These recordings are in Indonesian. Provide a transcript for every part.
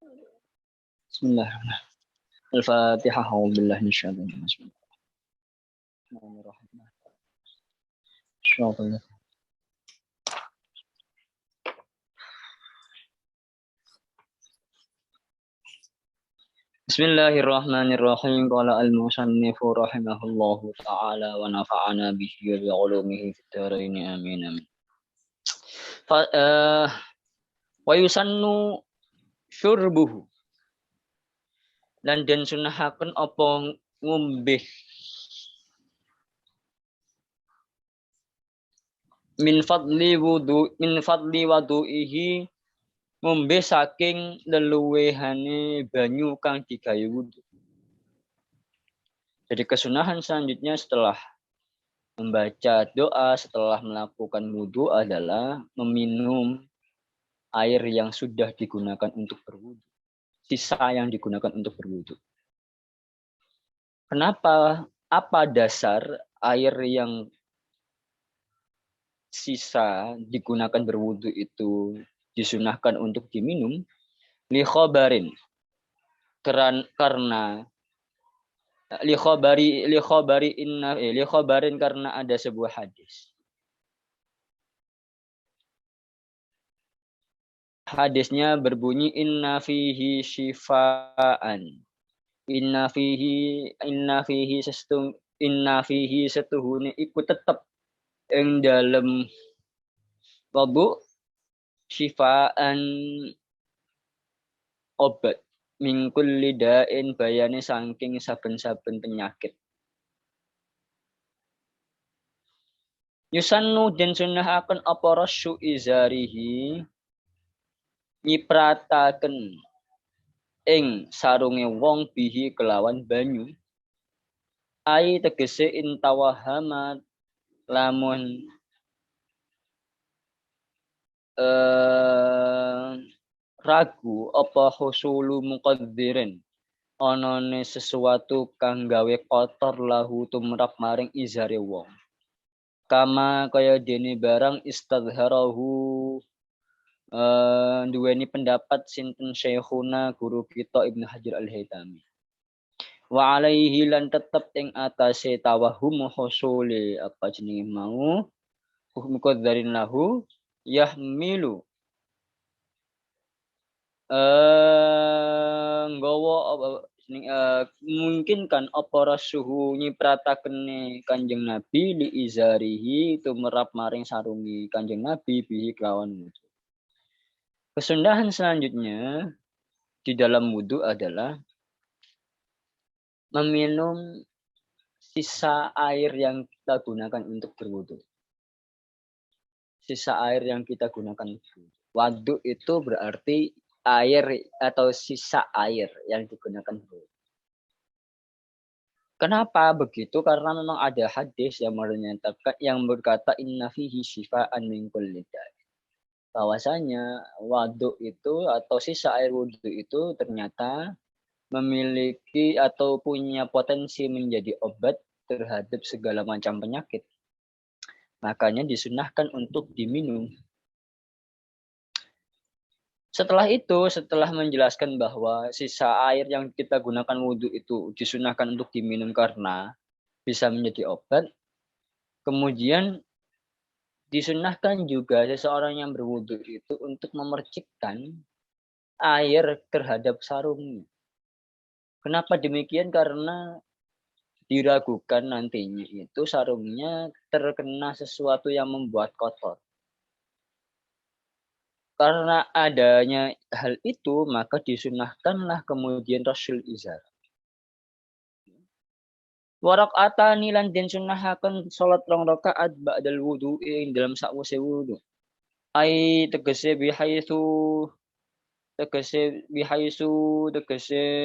Bismillahirrahmanirrahim. Al-Fatihah. A'udzubillahi minasyaitonir rajim. Bismillahirrahmanirrahim. Bismillahirrahmanirrahim. Qala al-musannifu rahimahullahu ta'ala wa nafa'ana bihi wa bi'ulumihi fid dharain amin amin. Wa yusannu syurbuhu, lan den sunahaken apa ngombe min fadli wudu'ihi, ngombe saking leluwehane banyu kang digawe wudu. Jadi kesunahan selanjutnya setelah membaca doa, setelah melakukan wudu adalah meminum air yang sudah digunakan untuk berwudu, sisa yang digunakan untuk berwudu. Kenapa? Apa dasar air yang sisa digunakan berwudu itu disunahkan untuk diminum? Li khabarin, karena li khabarin karena ada sebuah hadis. Hadisnya berbunyi inna fihi syifaan. Inna fihi setuhune iku tetep ing dalem wudu syifaan obat min kulli da'in bayane saking saben-saben penyakit. Yusannu den sunahaken apa rasyu izarihi, nyiprataken ing sarunge wong bihi kelawan banyu. Ai tegese intawahamat lamun ragu apa husulu muqaddirin, onone sesuatu kang gawe kotor lahu tumrap maring izare wong. Kama kaya dene barang istadharahu duweni pendapat sinten Syekhuna guru kita Ibnu Hajar Al-Haytami. Wa alaihi lan tetep ing atase tawahum husuli apa jenenge mau muqaddarin lahu yahmilu nggawa mungkin kan apa rasuhu nyipratakene Kanjeng Nabi li izarihi tumrap maring sarungi Kanjeng Nabi bihi kelawan wudu. Kesunahan selanjutnya di dalam wudu adalah meminum sisa air yang kita gunakan untuk berwudu. Sisa air yang kita gunakan untuk berwudu. Wudu itu berarti air atau sisa air yang digunakan berwudu. Kenapa begitu? Karena memang ada hadis yang menyatakan yang berkata inna fihi syifaan min kulli da'i. Bahwasanya wudu itu atau sisa air wudu itu ternyata memiliki atau punya potensi menjadi obat terhadap segala macam penyakit. Makanya disunahkan untuk diminum. Setelah itu, setelah menjelaskan bahwa sisa air yang kita gunakan wudhu itu disunahkan untuk diminum karena bisa menjadi obat, kemudian disunahkan juga seseorang yang berwudhu itu untuk memercikkan air terhadap sarungnya. Kenapa demikian? Karena diragukan nantinya itu sarungnya terkena sesuatu yang membuat kotor. Karena adanya hal itu, maka disunahkanlah kemudian rasul izar. Warak'atani lan den sunahaken salat 2 rakaat ba'dal wudu'i ing dalam sakwise wudu. Ai tegese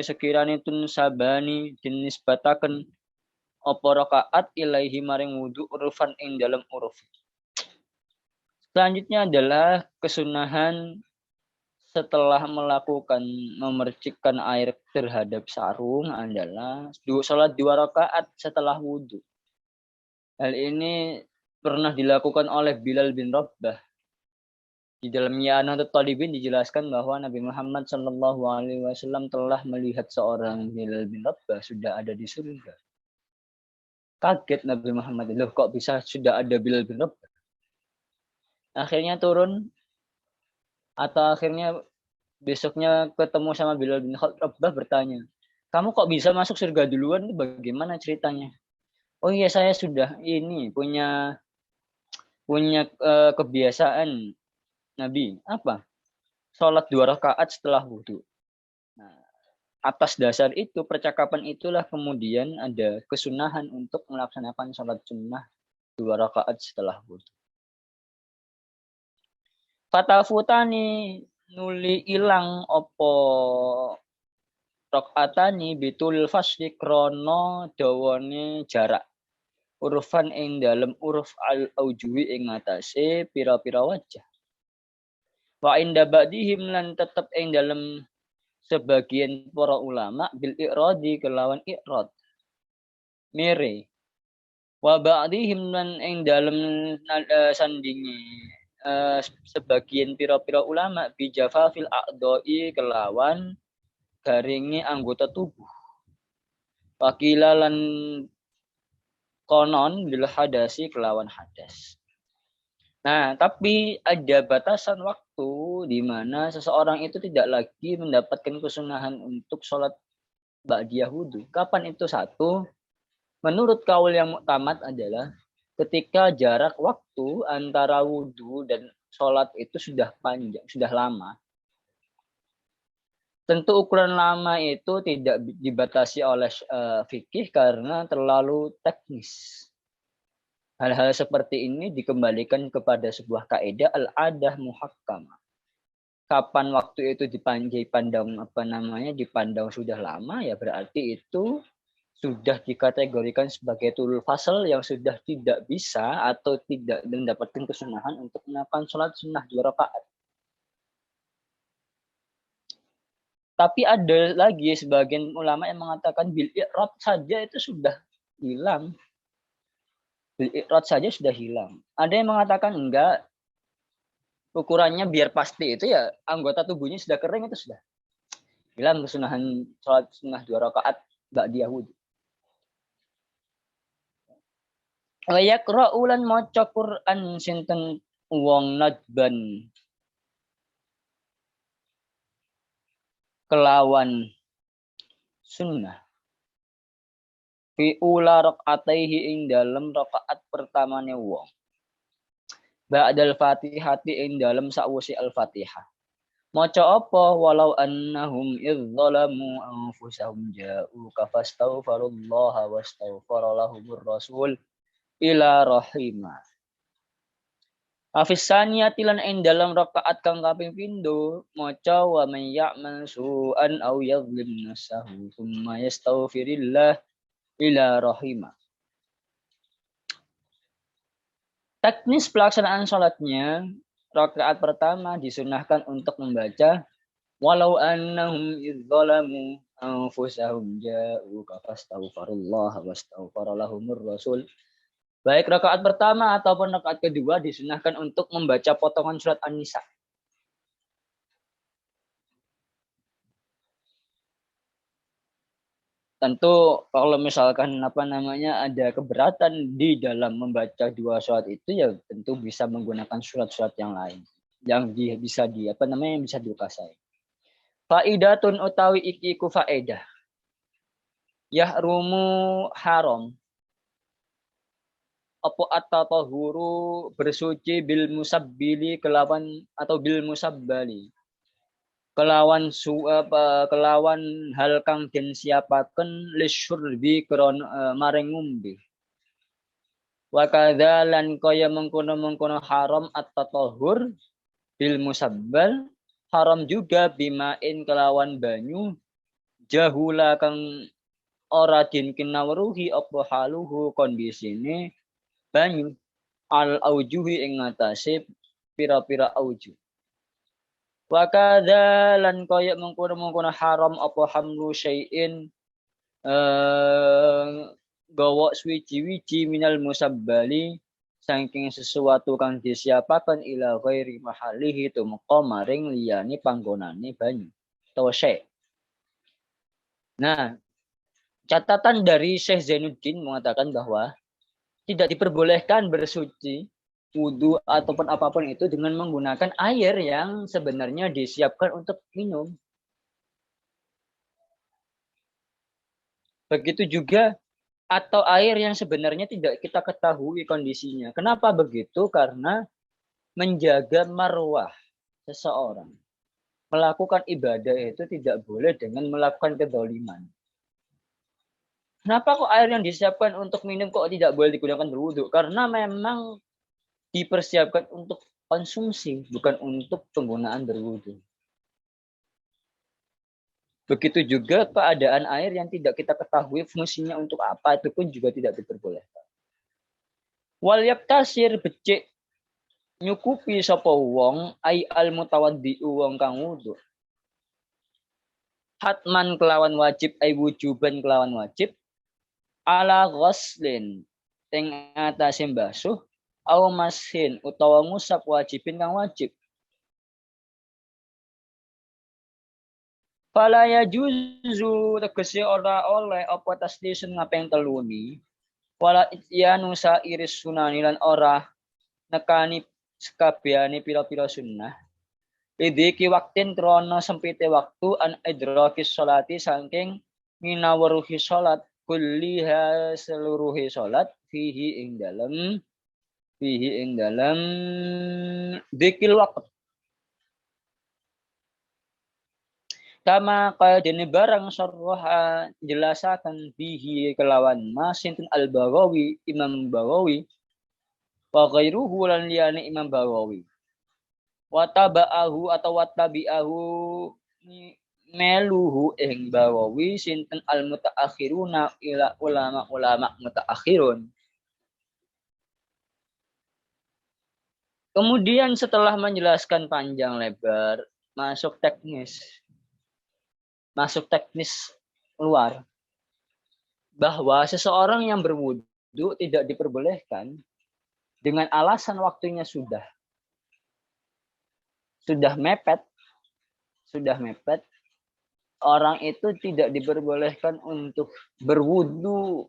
sekirane tun sabani dinisbataken apa rakaat ilaihi maring wudu urufan ing dalam uruf. Selanjutnya adalah kesunahan setelah melakukan memercikkan air terhadap sarung adalah salat 2 rakaat setelah wudu. Hal ini pernah dilakukan oleh Bilal bin Rabah. Di dalam I'anatul Talibin dijelaskan bahwa Nabi Muhammad Shallallahu Alaihi Wasallam telah melihat seorang Bilal bin Rabah sudah ada di surga. Kaget Nabi Muhammad, loh kok bisa sudah ada Bilal bin Rabah? Akhirnya turun atau akhirnya besoknya ketemu sama Bilal bin Rabah bertanya, kamu kok bisa masuk surga duluan? Bagaimana ceritanya? Oh iya, saya sudah ini punya kebiasaan Nabi. Apa? Sholat 2 rakaat setelah wudhu. Nah, atas dasar itu, percakapan itulah kemudian ada kesunahan untuk melaksanakan sholat sunnah 2 rakaat setelah wudhu. Fatafutani nuli ilang opo rakaatani bitul fasli krono dawane jarak. Urufan ing dalem uruf al aujuwi ing ngatasé pira-pira wajah. Wa inda ba'dihim lan tetep ing dalem sebagian para ulama bil i'radi kelawan i'rad. Mere. Wa ba'dihim lan ing dalem sandingi sebagian pira-pira ulama bijafafil a'dha'i kelawan garingi anggota tubuh. Wakila lan konon bil hadasi kelawan hadas. Nah, tapi ada batasan waktu di mana seseorang itu tidak lagi mendapatkan kesunahan untuk sholat ba'diyah wudhu. Kapan itu? Satu, menurut kaul yang muktamad adalah ketika jarak waktu antara wudhu dan sholat itu sudah panjang, sudah lama. Tentu ukuran lama itu tidak dibatasi oleh fikih karena terlalu teknis. Hal-hal seperti ini dikembalikan kepada sebuah kaidah al-adah muhakkamah. Kapan waktu itu dipandang dipandang sudah lama, ya berarti itu sudah dikategorikan sebagai tulul fasal yang sudah tidak bisa atau tidak mendapatkan kesunahan untuk melakukan sholat sunnah 2 rakaat. Tapi ada lagi sebagian ulama yang mengatakan bil i'rad saja itu sudah hilang. Bil i'rad saja sudah hilang. Ada yang mengatakan enggak, ukurannya biar pasti itu ya anggota tubuhnya sudah kering, itu sudah hilang kesunahan sholat sunnah 2 rakaat ba'diyah wudhu. Wa yaqra'u lan maca Quran sinten wong nadban kelawan sunnah fi ula rakaataihi ing dalem rakaat pertamane wong ba'dal fatihati ing dalem sakwise al-fatihah. Maca apa? Walau annahum idzalamu anfusahum ja'uka fastaghfirullaha wastaghfara lahumur rasul ila rahimah. Afisania tilan ing dalam rakaat kang kaping pindho maca wa may ya'mal su'an aw yadhlim nafsahu tsumma yastaghfirillah ila rahimah. Teknis pelaksanaan sholatnya, rakaat pertama disunahkan untuk membaca walau annahum idzalamu anfusahum ja'uka fastaghfirullaha wastaghfara lahumur rasul. Baik rakaat pertama ataupun rakaat kedua disunahkan untuk membaca potongan surat An-Nisa. Tentu kalau misalkan ada keberatan di dalam membaca 2 surat itu, ya tentu bisa menggunakan surat-surat yang lain yang bisa dikuasai. Faidatun utawi iki ku faedah. Yahrumu haram apa at-tatahuru bersuci bil musabbili kelawan atau bil musabbali kelawan hal kang den siapaken lisyurbi maring ngombe. Wa kadzalan kaya mengkono-mengkono haram at-tatahur bil musabbal, haram juga bimain kelawan banyu jahula kang ora den kinawruhi apa haluhu kondisine banyu al aujuhi ing ngatasé pira-pira aujuh. Wa kadzalan kaya mengkono-mengkono haram apa hamlu syai'in gawa suwiji-wiji minal musabbali saking sesuatu kang disiapaken ila ghairi mahalihi tumeka maring liyane panggonane banyu utawa syekh. Nah, catatan dari Syekh Zainuddin mengatakan bahwa tidak diperbolehkan bersuci, wudhu ataupun apapun itu dengan menggunakan air yang sebenarnya disiapkan untuk minum. Begitu juga atau air yang sebenarnya tidak kita ketahui kondisinya. Kenapa begitu? Karena menjaga marwah seseorang. Melakukan ibadah itu tidak boleh dengan melakukan kezaliman. Kenapa kok air yang disiapkan untuk minum kok tidak boleh digunakan berwudhu? Karena memang dipersiapkan untuk konsumsi, bukan untuk penggunaan berwudhu. Begitu juga keadaan air yang tidak kita ketahui fungsinya untuk apa, itu pun juga tidak diperbolehkan. Wal yaktasir becik nyukupi sapa wong ai al mutawaddi wong kang wudu. Hatman kelawan wajib ai wujuban kelawan wajib ala ghuslin ing atase mbasuh au mashin utawa ngusap wajibin kang wajib. Fala ya juzu tegese ora oleh apa tasdisun ngaping teluni wala ityanu iris sunani lan ora nekani sekabehane pira-pira sunnah lidiki waktin krana sempite waktu an idrakis sholati saking minawruhi salat kulliha seluruhi salat fihi ing dalem dzikil waqt kama kaya dene barang sarroha jelasakan bihi kelawan masinten al-Baghawi Imam Baghawi wa ghairuhu lan liyane Imam Baghawi wa taba'ahu atau wattabi'ahu meluhu ing Baghawi sinten al-mutaakhiruna ila ulama mutaakhirun. Kemudian setelah menjelaskan panjang lebar masuk teknis luar bahwa seseorang yang berwudu tidak diperbolehkan dengan alasan waktunya sudah mepet, orang itu tidak diperbolehkan untuk berwudu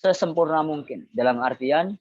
sesempurna mungkin. Dalam artian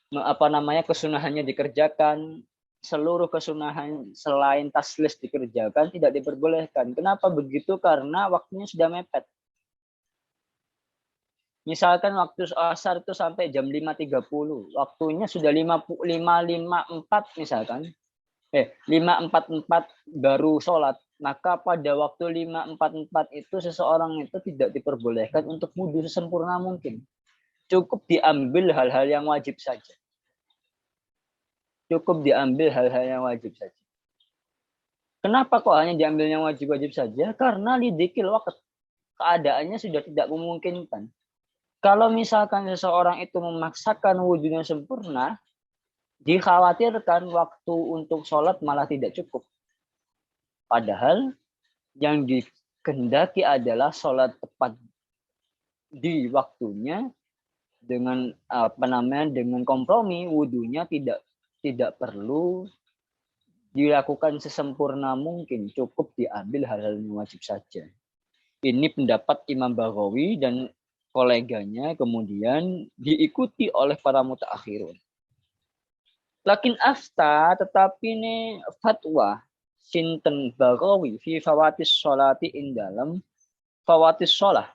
kesunahannya dikerjakan, seluruh kesunahan selain taslis dikerjakan tidak diperbolehkan. Kenapa begitu? Karena waktunya sudah mepet. Misalkan waktu asar itu sampai jam 5.30, waktunya sudah 5.54 misalkan. 5.44 baru sholat. Maka pada waktu 5.44 itu seseorang itu tidak diperbolehkan untuk wudhu sesempurna mungkin. Cukup diambil hal-hal yang wajib saja. Kenapa kok hanya diambil yang wajib-wajib saja? Karena lidikil waqt. Keadaannya sudah tidak memungkinkan. Kalau misalkan seseorang itu memaksakan wudhunya sempurna, dikhawatirkan waktu untuk sholat malah tidak cukup. Padahal yang dikehendaki adalah sholat tepat di waktunya dengan dengan kompromi wudhunya tidak perlu dilakukan sesempurna mungkin, cukup diambil hal-hal yang wajib saja. Ini pendapat Imam Baghawi dan koleganya kemudian diikuti oleh para mutaakhirun. Lakin afta tetapi ini fatwa sinten Baghawi fi fawatis sholati in dalam fawatis sholah.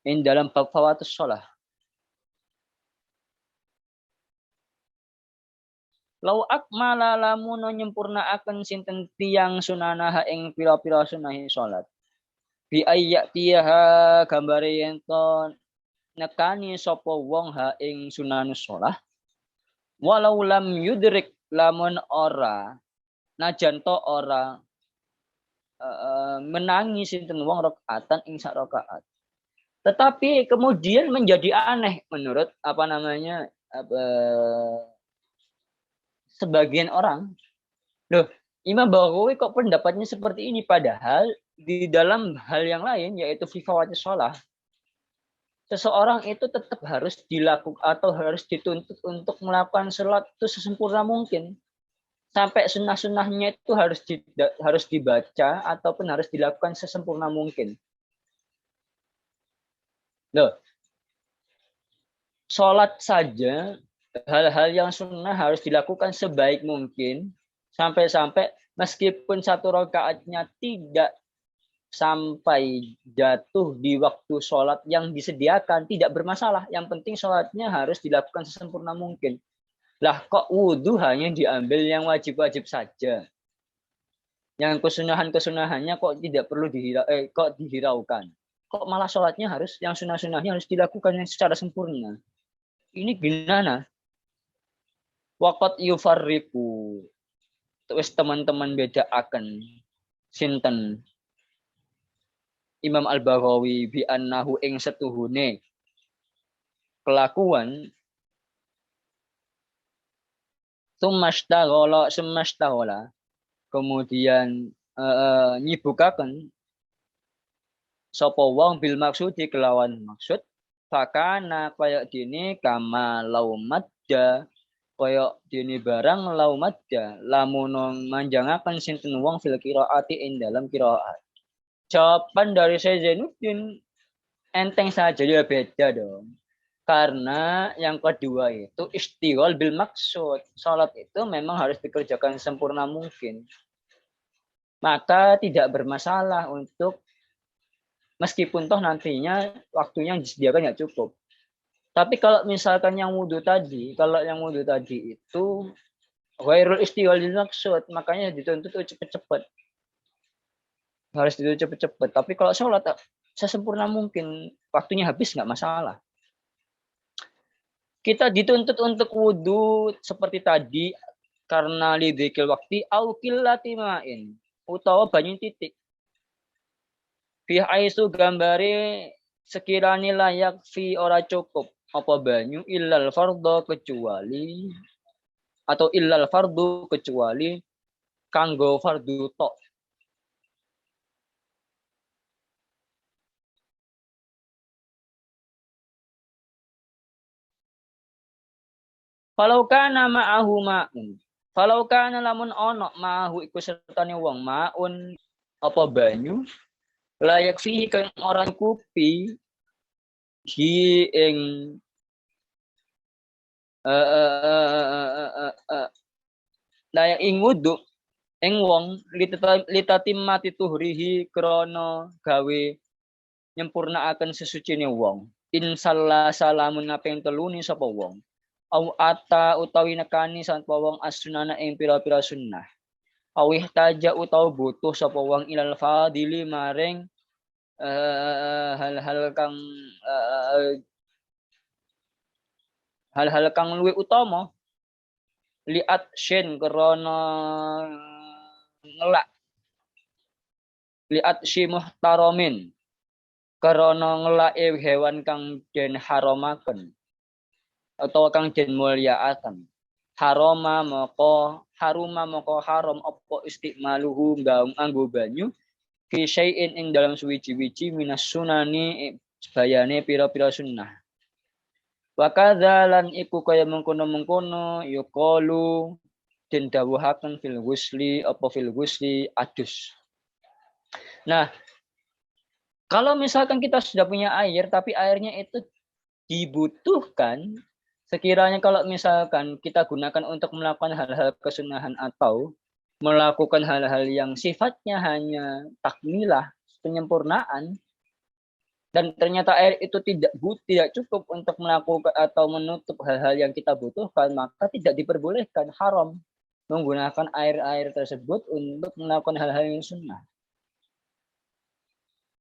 In dalam fawatis sholah. Lau akmala lamun nyempurnaaken sinten tiyang sunanaha ing pira-pira sunahi salat. Bi ayyatiha gambare yen nekani sapa wong ha ing sunanus shalah walau lam yudrik lamun ora najan to ora menangi sinten wong rakaatan ing sak rakaat. Tetapi kemudian menjadi aneh menurut sebagian orang. Loh, Imam Baghawi kok pendapatnya seperti ini padahal di dalam hal yang lain yaitu fi fawatis shalah seseorang itu tetap harus dilakukan atau harus dituntut untuk melakukan sholat itu sesempurna mungkin. Sampai sunnah-sunnahnya itu harus dibaca ataupun harus dilakukan sesempurna mungkin. Loh, sholat saja hal-hal yang sunnah harus dilakukan sebaik mungkin sampai-sampai meskipun satu rakaatnya tidak sampai jatuh di waktu sholat yang disediakan tidak bermasalah. Yang penting sholatnya harus dilakukan sesempurna mungkin. Lah kok wudhu hanya diambil yang wajib-wajib saja. Yang kesunahan-kesunahannya kok tidak perlu kok dihiraukan. Kok malah sholatnya harus yang sunnah-sunnahnya harus dilakukan secara sempurna. Ini gimana? Waqat yufarriqu. Terus teman-teman beda akan sinten Imam Al-Baghawi bi annahu ing setuhune kelakuan sumastaghala kemudian nyibukaken sapa wong bil maksudi kelawan maksud fakana kaya dene kama laumadda kaya dene barang laumadda lamun manjangaken sinten wong fil qiraati ing dalam qiraat. Jawaban dari saya Zainuddin enteng saja, ya beda dong. Karena yang kedua itu istighol bil maksud. Salat itu memang harus dikerjakan sempurna mungkin. Maka tidak bermasalah untuk meskipun toh nantinya waktunya yang disediakan ya cukup. Tapi kalau misalkan yang wudhu tadi, itu ghairul istighol bil maksud, makanya dituntut cepet-cepet. Harus dituntut cepet-cepet. Tapi kalau sholat sesempurna mungkin, waktunya habis nggak masalah. Kita dituntut untuk wudhu seperti tadi karena lidzikil waktu au qillati ma'in utawa banyu titik. Fi aisu gambare sekiranya layak fi ora cukup apa banyu illal fardhu kecuali atau illal fardhu kecuali kanggo fardhu tok. Falau kana ma'ahu ma'un. Falau kana lamun ono ma'ahu iku sertane wong ma'un apa banyu layak fihi kang orang kupi hi ing layak ing wudu ing wong litatim mati tuhrihi krana gawe nyempurnaaken sesucine wong insalla salamun ngaping teluni sapa wong au ata utawi nekani sapa wong as-sunana ing pira-pira sunnah awih taja utawa butuh sapa wong ilal fadili maring hal-hal kang luwih utama liat shin krana ngelak liat si muhtaramin krana ngelake hewan kang den haramaken atau kang den mulyakaken haruma moko haram apa istimaluhu nganggo banyu fi syai'in ing dalam suwiji-wiji minas sunani bayane pira-pira sunnah. Wa kadzalan iku kaya mengkono-mengkono yuqalu den dawuhaken fil ghusli adus. Nah, kalau misalkan kita sudah punya air tapi airnya itu dibutuhkan sekiranya kalau misalkan kita gunakan untuk melakukan hal-hal kesunahan atau melakukan hal-hal yang sifatnya hanya takmilah, penyempurnaan, dan ternyata air itu tidak cukup untuk melakukan atau menutup hal-hal yang kita butuhkan, maka tidak diperbolehkan, haram menggunakan air-air tersebut untuk melakukan hal-hal yang sunnah.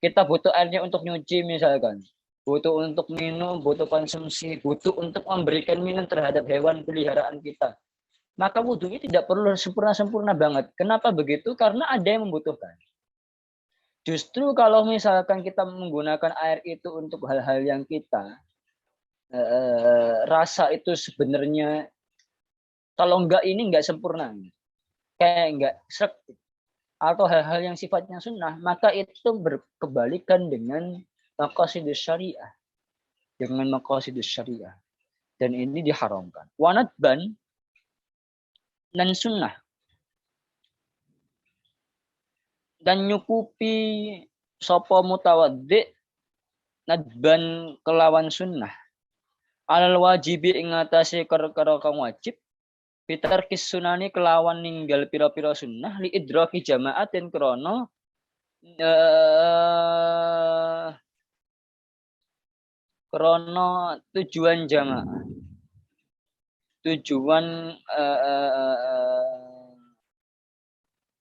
Kita butuh airnya untuk nyuci misalkan, butuh untuk minum, butuh konsumsi, butuh untuk memberikan minum terhadap hewan peliharaan kita. Maka wudhunya tidak perlu sempurna-sempurna banget. Kenapa begitu? Karena ada yang membutuhkan. Justru kalau misalkan kita menggunakan air itu untuk hal-hal yang kita rasa itu sebenarnya kalau enggak ini enggak sempurna, kayak enggak srek, atau hal-hal yang sifatnya sunnah, maka itu berkebalikan dengan maqasidus syariah. dengan maqasidus syariah. Dan ini diharamkan. Wanadban dan sunnah. Dan nyukupi sapa mutawaddi nadban kelawan sunnah. Alal wajibi ing atase perkara kang wajib bitarkis sunani kelawan ninggal pira-pira sunnah li idraki jamaatin krana tujuan jamaah. Tujuan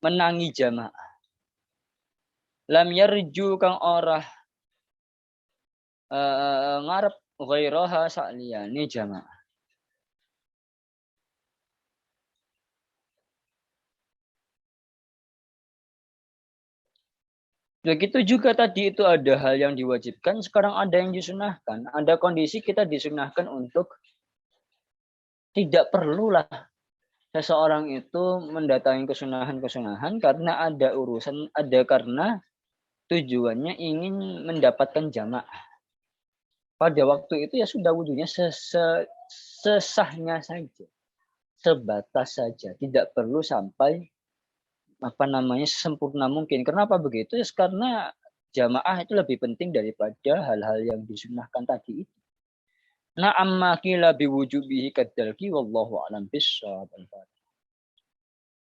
menangi jamaah. Lam yarju kang ora ngarep ghairaha sakliyane jamaah. Begitu juga tadi itu ada hal yang diwajibkan, sekarang ada yang disunahkan. Ada kondisi kita disunahkan untuk tidak perlulah seseorang itu mendatangi kesunahan-kesunahan karena ada urusan, ada karena tujuannya ingin mendapatkan jamaah. Pada waktu itu ya sudah wudhunya sesahnya saja, sebatas saja, tidak perlu sampai sempurna mungkin. Kenapa begitu? Ya, karena jamaah itu lebih penting daripada hal-hal yang disunahkan tadi itu. Na'am ma qila biwujubihi kadzalki wallahu a'lam bissawab.